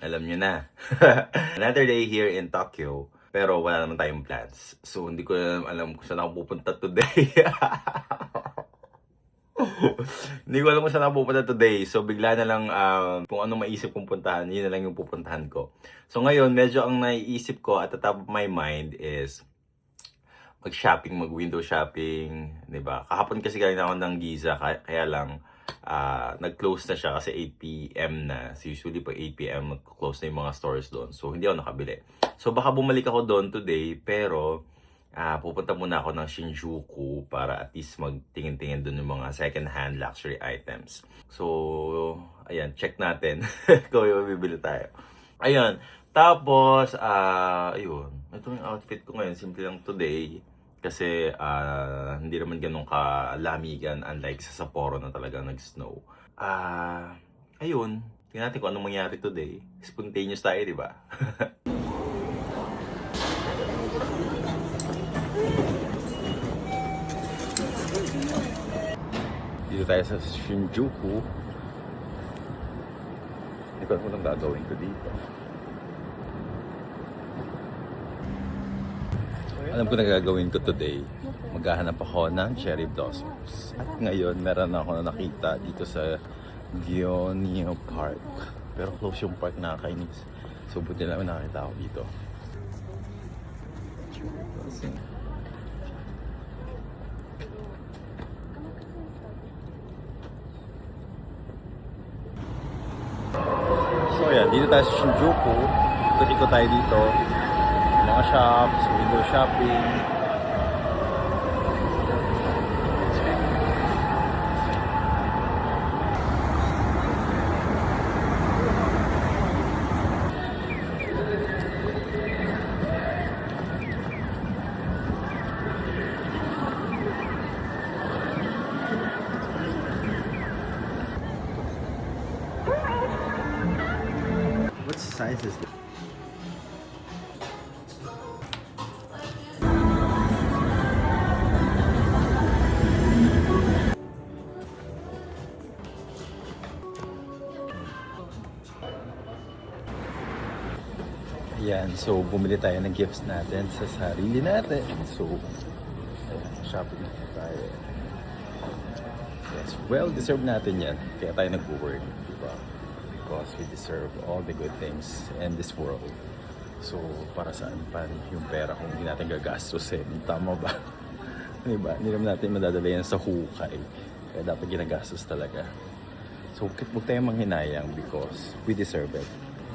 Alam nyo na. Another day here in Tokyo, pero wala naman tayong plans. So, hindi ko alam kung saan ako pupunta today. Hindi ko alam kung saan ako pupunta today. So, bigla na lang kung anong maisip kong puntahan, yun na lang yung pupuntahan ko. So, ngayon, medyo ang naiisip ko at the top of my mind is mag-shopping, mag-window shopping, 'di ba? Kahapon kasi galing ako ng Giza, kaya lang nag-close na siya kasi 8 PM na. So usually pag 8 PM mag-close na yung mga stores doon. So hindi ako nakabili. So baka bumalik ako doon today, pero pupunta muna ako ng Shinjuku para at least magtingin-tingin doon yung mga second-hand luxury items. So ayan, check natin kung may bibili tayo. Ayun. Tapos, ayun. Ito yung outfit ko ngayon. Simple lang today. Kasi, hindi naman ganun kalamigan unlike sa Sapporo na talaga nag-snow. Ayun. Tingnan natin kung anong mangyari today. Spontaneous tayo, di ba? Dito tayo sa Shinjuku. Hindi ko alam kung anong gagawin ko dito. Alam ko na gagawin ko today. Maghahanap ako ng cherry blossoms. At ngayon, meron ako na nakita dito sa Gyeonggi Park. Pero close yung park, nakakainis. So, buti lang nakakita ako dito. So, yan. Dito tayo sa Shinjuku. Ikot tayo dito. Mga shops, window shopping. What size is this? Yan, so bumili tayo ng gifts natin sa sarili natin. So, ayan, shopping tayo. Yes, well, deserve natin yan. Kaya tayo nag-work, diba? Because we deserve all the good things in this world. So, para saan pa yung pera kung hindi natin gagastusin? Tama ba? Diba? Hindi naman natin madadala yan sa hukay. Kaya dapat ginagastos talaga. So, huwag tayong manghinayang because we deserve it.